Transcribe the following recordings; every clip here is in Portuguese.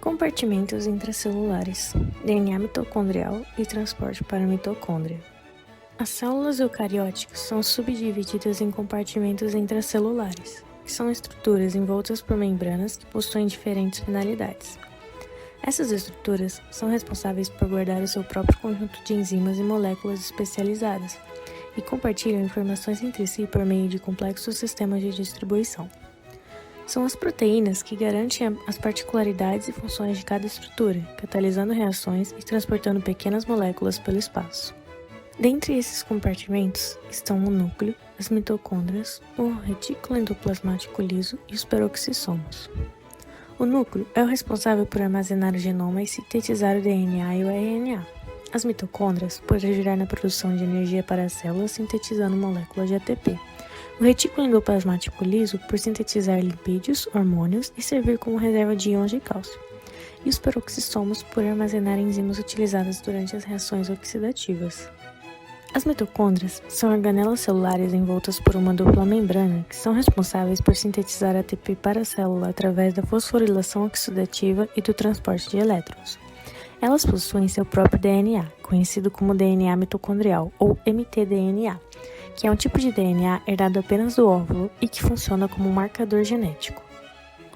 Compartimentos intracelulares, DNA mitocondrial e transporte para a mitocôndria. As células eucarióticas são subdivididas em compartimentos intracelulares, que são estruturas envoltas por membranas que possuem diferentes finalidades. Essas estruturas são responsáveis por guardar o seu próprio conjunto de enzimas e moléculas especializadas e compartilham informações entre si por meio de complexos sistemas de distribuição. São as proteínas que garantem as particularidades e funções de cada estrutura, catalisando reações e transportando pequenas moléculas pelo espaço. Dentre esses compartimentos estão o núcleo, as mitocôndrias, o retículo endoplasmático liso e os peroxissomos. O núcleo é o responsável por armazenar o genoma e sintetizar o DNA e o RNA. As mitocôndrias por ajudar na produção de energia para as células sintetizando moléculas de ATP. O retículo endoplasmático liso por sintetizar lipídios, hormônios e servir como reserva de íons de cálcio. E os peroxissomos por armazenar enzimas utilizadas durante as reações oxidativas. As mitocôndrias são organelas celulares envoltas por uma dupla membrana que são responsáveis por sintetizar ATP para a célula através da fosforilação oxidativa e do transporte de elétrons. Elas possuem seu próprio DNA, conhecido como DNA mitocondrial ou mtDNA, que é um tipo de DNA herdado apenas do óvulo e que funciona como um marcador genético.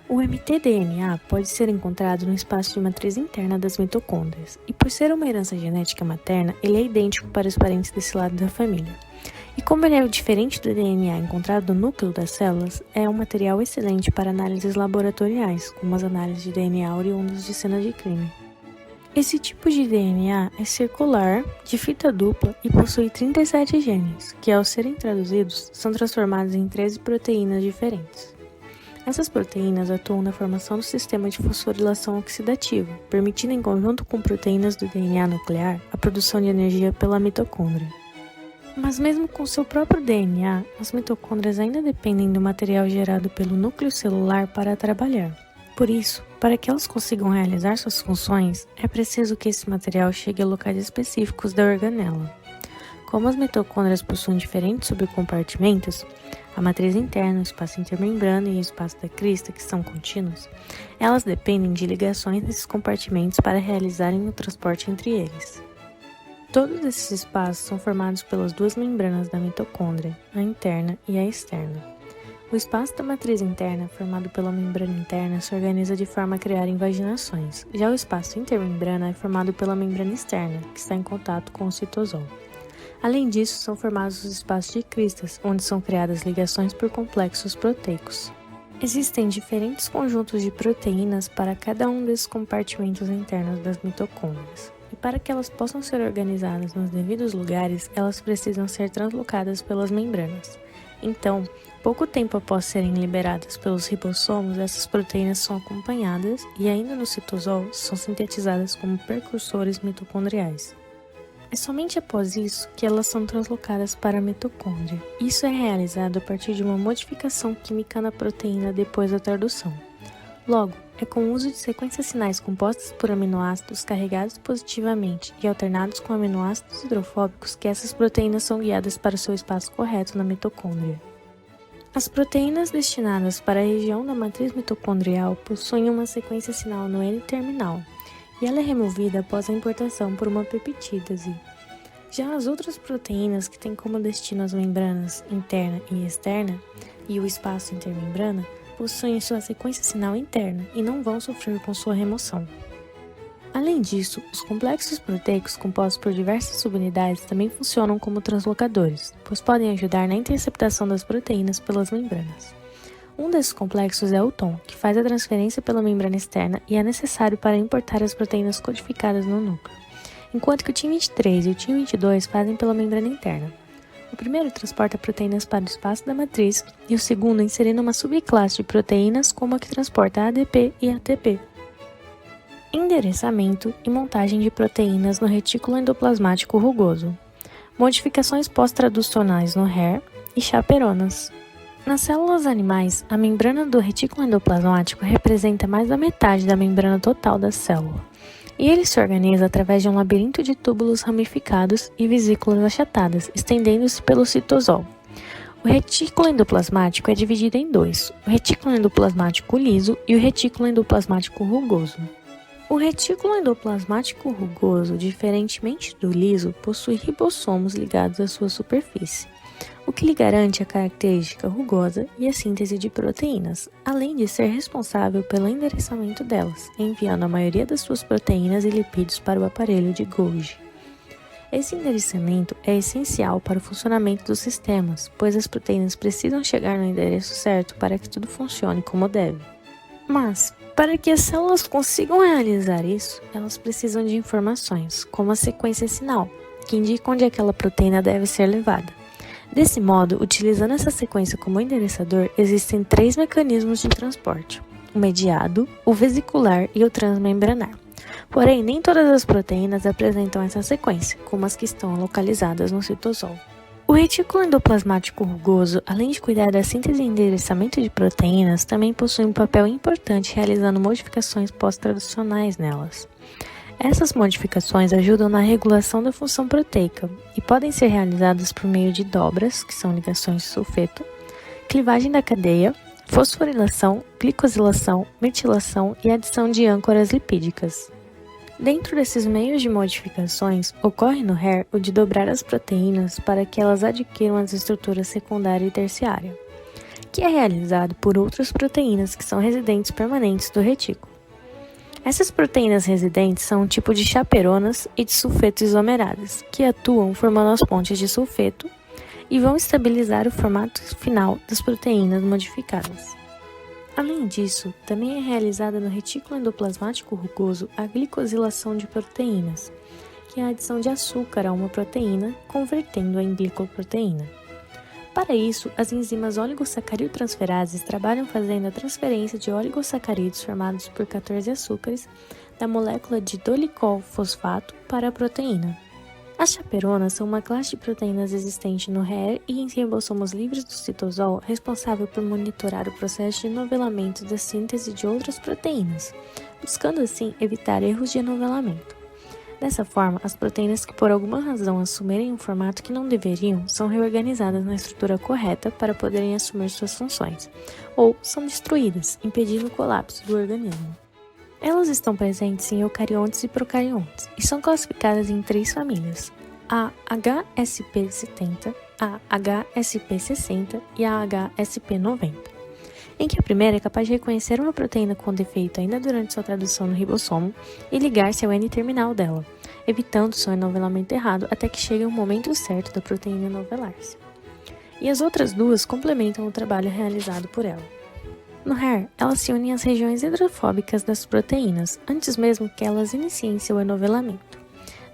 O mtDNA pode ser encontrado no espaço de matriz interna das mitocôndrias, e por ser uma herança genética materna, ele é idêntico para os parentes desse lado da família. E como ele é diferente do DNA encontrado no núcleo das células, é um material excelente para análises laboratoriais, como as análises de DNA oriundas de cenas de crime. Esse tipo de DNA é circular, de fita dupla e possui 37 genes, que ao serem traduzidos, são transformados em 13 proteínas diferentes. Essas proteínas atuam na formação do sistema de fosforilação oxidativa, permitindo em conjunto com proteínas do DNA nuclear a produção de energia pela mitocôndria. Mas mesmo com seu próprio DNA, as mitocôndrias ainda dependem do material gerado pelo núcleo celular para trabalhar. Por isso, para que elas consigam realizar suas funções, é preciso que esse material chegue a locais específicos da organela. Como as mitocôndrias possuem diferentes subcompartimentos, a matriz interna, o espaço intermembrana e o espaço da crista, que são contínuos, elas dependem de ligações nesses compartimentos para realizarem o transporte entre eles. Todos esses espaços são formados pelas duas membranas da mitocôndria, a interna e a externa. O espaço da matriz interna, formado pela membrana interna, se organiza de forma a criar invaginações. Já o espaço intermembrana é formado pela membrana externa, que está em contato com o citosol. Além disso, são formados os espaços de cristas, onde são criadas ligações por complexos proteicos. Existem diferentes conjuntos de proteínas para cada um desses compartimentos internos das mitocôndrias. E para que elas possam ser organizadas nos devidos lugares, elas precisam ser translocadas pelas membranas. Então, pouco tempo após serem liberadas pelos ribossomos, essas proteínas são acompanhadas e ainda no citosol são sintetizadas como precursores mitocondriais. É somente após isso que elas são translocadas para a mitocôndria. Isso é realizado a partir de uma modificação química na proteína depois da tradução. Logo, é com o uso de sequências sinais compostas por aminoácidos carregados positivamente e alternados com aminoácidos hidrofóbicos que essas proteínas são guiadas para o seu espaço correto na mitocôndria. As proteínas destinadas para a região da matriz mitocondrial possuem uma sequência sinal no N-terminal, e ela é removida após a importação por uma peptídase. Já as outras proteínas que têm como destino as membranas interna e externa e o espaço intermembrana possuem sua sequência sinal interna e não vão sofrer com sua remoção. Além disso, os complexos proteicos compostos por diversas subunidades também funcionam como translocadores, pois podem ajudar na interceptação das proteínas pelas membranas. Um desses complexos é o TOM, que faz a transferência pela membrana externa e é necessário para importar as proteínas codificadas no núcleo, enquanto que o TIM23 e o TIM22 fazem pela membrana interna. O primeiro transporta proteínas para o espaço da matriz e o segundo inserindo uma subclasse de proteínas como a que transporta ADP e ATP. Endereçamento e montagem de proteínas no retículo endoplasmático rugoso. Modificações pós-traducionais no HER e chaperonas. Nas células animais, a membrana do retículo endoplasmático representa mais da metade da membrana total da célula, e ele se organiza através de um labirinto de túbulos ramificados e vesículas achatadas, estendendo-se pelo citosol. O retículo endoplasmático é dividido em dois, o retículo endoplasmático liso e o retículo endoplasmático rugoso. O retículo endoplasmático rugoso, diferentemente do liso, possui ribossomos ligados à sua superfície, o que lhe garante a característica rugosa e a síntese de proteínas, além de ser responsável pelo endereçamento delas, enviando a maioria das suas proteínas e lipídios para o aparelho de Golgi. Esse endereçamento é essencial para o funcionamento dos sistemas, pois as proteínas precisam chegar no endereço certo para que tudo funcione como deve. Mas, para que as células consigam realizar isso, elas precisam de informações, como a sequência sinal, que indica onde aquela proteína deve ser levada. Desse modo, utilizando essa sequência como endereçador, existem 3 mecanismos de transporte: o mediado, o vesicular e o transmembranar. Porém, nem todas as proteínas apresentam essa sequência, como as que estão localizadas no citosol. O retículo endoplasmático rugoso, além de cuidar da síntese e endereçamento de proteínas, também possui um papel importante realizando modificações pós-traducionais nelas. Essas modificações ajudam na regulação da função proteica e podem ser realizadas por meio de dobras, que são ligações de sulfeto, clivagem da cadeia, fosforilação, glicosilação, metilação e adição de âncoras lipídicas. Dentro desses meios de modificações, ocorre no HAIR o de dobrar as proteínas para que elas adquiram as estruturas secundária e terciária, que é realizado por outras proteínas que são residentes permanentes do retículo. Essas proteínas residentes são um tipo de chaperonas e de sulfeto isomeradas, que atuam formando as pontes de sulfeto e vão estabilizar o formato final das proteínas modificadas. Além disso, também é realizada no retículo endoplasmático rugoso a glicosilação de proteínas, que é a adição de açúcar a uma proteína, convertendo-a em glicoproteína. Para isso, as enzimas oligosacariltransferases trabalham fazendo a transferência de oligosacarídeos formados por 14 açúcares da molécula de dolicol-fosfato para a proteína. As chaperonas são uma classe de proteínas existente no HAIR e em ribossomos livres do citosol, responsável por monitorar o processo de novelamento da síntese de outras proteínas, buscando assim evitar erros de novelamento. Dessa forma, as proteínas que por alguma razão assumirem um formato que não deveriam são reorganizadas na estrutura correta para poderem assumir suas funções, ou são destruídas, impedindo o colapso do organismo. Elas estão presentes em eucariontes e procariontes e são classificadas em 3 famílias: a HSP70, a HSP60 e a HSP90, em que a primeira é capaz de reconhecer uma proteína com defeito ainda durante sua tradução no ribossomo e ligar-se ao N-terminal dela, evitando seu enovelamento errado até que chegue o momento certo da proteína novelar-se. E as outras 2 complementam o trabalho realizado por ela. No HAIR, elas se unem às regiões hidrofóbicas das proteínas, antes mesmo que elas iniciem seu enovelamento.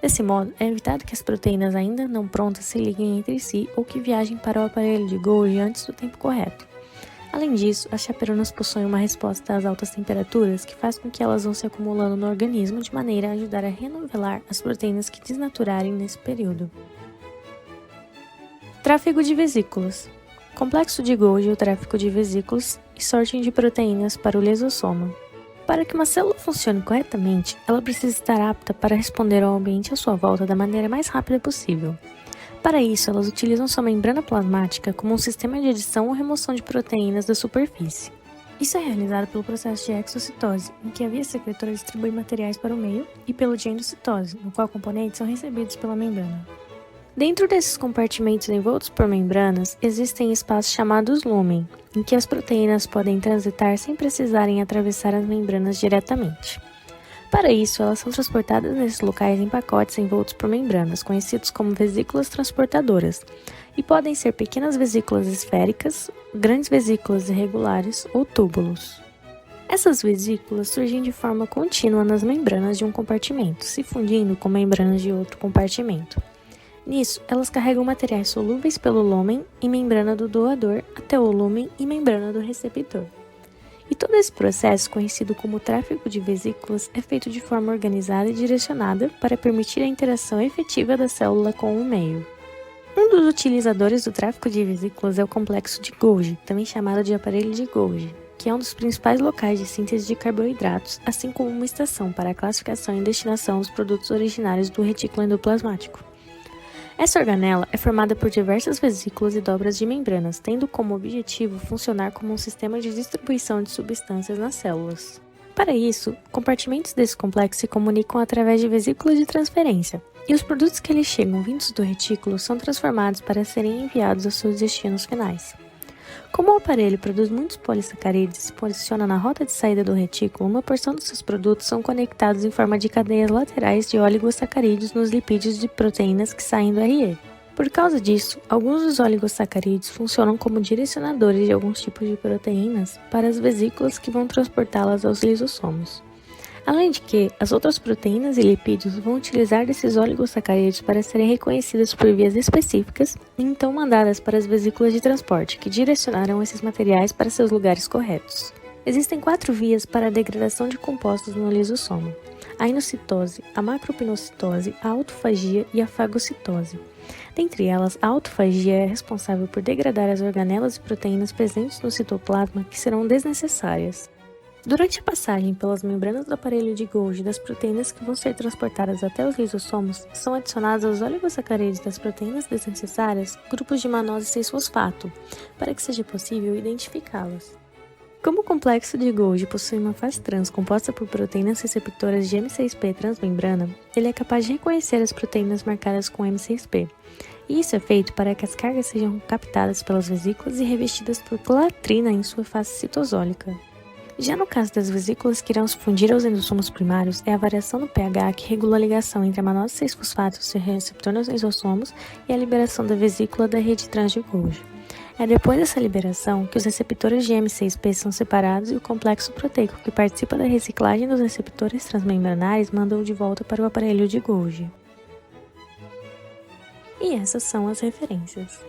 Desse modo, é evitado que as proteínas ainda não prontas se liguem entre si ou que viajem para o aparelho de Golgi antes do tempo correto. Além disso, as chaperonas possuem uma resposta às altas temperaturas que faz com que elas vão se acumulando no organismo de maneira a ajudar a renovelar as proteínas que desnaturarem nesse período. Tráfego de vesículas. Complexo de Golgi, o tráfego de vesículas e sorting de proteínas para o lisossoma. Para que uma célula funcione corretamente, ela precisa estar apta para responder ao ambiente à sua volta da maneira mais rápida possível. Para isso, elas utilizam sua membrana plasmática como um sistema de adição ou remoção de proteínas da superfície. Isso é realizado pelo processo de exocitose, em que a via secretora distribui materiais para o meio, e pelo de endocitose, no qual componentes são recebidos pela membrana. Dentro desses compartimentos envoltos por membranas, existem espaços chamados lumen, em que as proteínas podem transitar sem precisarem atravessar as membranas diretamente. Para isso, elas são transportadas nesses locais em pacotes envoltos por membranas, conhecidos como vesículas transportadoras, e podem ser pequenas vesículas esféricas, grandes vesículas irregulares ou túbulos. Essas vesículas surgem de forma contínua nas membranas de um compartimento, se fundindo com membranas de outro compartimento. Nisso, elas carregam materiais solúveis pelo lômen e membrana do doador até o lômen e membrana do receptor. E todo esse processo, conhecido como tráfego de vesículas, é feito de forma organizada e direcionada para permitir a interação efetiva da célula com o meio. Um dos utilizadores do tráfego de vesículas é o complexo de Golgi, também chamado de aparelho de Golgi, que é um dos principais locais de síntese de carboidratos, assim como uma estação para a classificação e destinação dos produtos originários do retículo endoplasmático. Essa organela é formada por diversas vesículas e dobras de membranas, tendo como objetivo funcionar como um sistema de distribuição de substâncias nas células. Para isso, compartimentos desse complexo se comunicam através de vesículas de transferência, e os produtos que eles chegam vindos do retículo são transformados para serem enviados aos seus destinos finais. Como o aparelho produz muitos polissacarídeos e se posiciona na rota de saída do retículo, uma porção dos seus produtos são conectados em forma de cadeias laterais de oligosacarídeos nos lipídios de proteínas que saem do RE. Por causa disso, alguns dos oligosacarídeos funcionam como direcionadores de alguns tipos de proteínas para as vesículas que vão transportá-las aos lisossomos. Além de que, as outras proteínas e lipídios vão utilizar desses oligosacarídeos para serem reconhecidas por vias específicas e então mandadas para as vesículas de transporte, que direcionarão esses materiais para seus lugares corretos. Existem 4 vias para a degradação de compostos no lisossomo: a inocitose, a macropinocitose, a autofagia e a fagocitose. Dentre elas, a autofagia é responsável por degradar as organelas e proteínas presentes no citoplasma que serão desnecessárias. Durante a passagem pelas membranas do aparelho de Golgi das proteínas que vão ser transportadas até os lisossomos, são adicionados aos oligosacarídeos das proteínas desnecessárias grupos de manose 6-fosfato, para que seja possível identificá-las. Como o complexo de Golgi possui uma fase trans composta por proteínas receptoras de M6P transmembrana, ele é capaz de reconhecer as proteínas marcadas com M6P. E isso é feito para que as cargas sejam captadas pelas vesículas e revestidas por clatrina em sua face citosólica. Já no caso das vesículas que irão se fundir aos endossomos primários, é a variação do pH que regula a ligação entre a manose 6-fosfato e o seu receptor nos lisossomos e a liberação da vesícula da rede trans de Golgi. É depois dessa liberação que os receptores de M6P são separados e o complexo proteico que participa da reciclagem dos receptores transmembranares manda-o de volta para o aparelho de Golgi. E essas são as referências.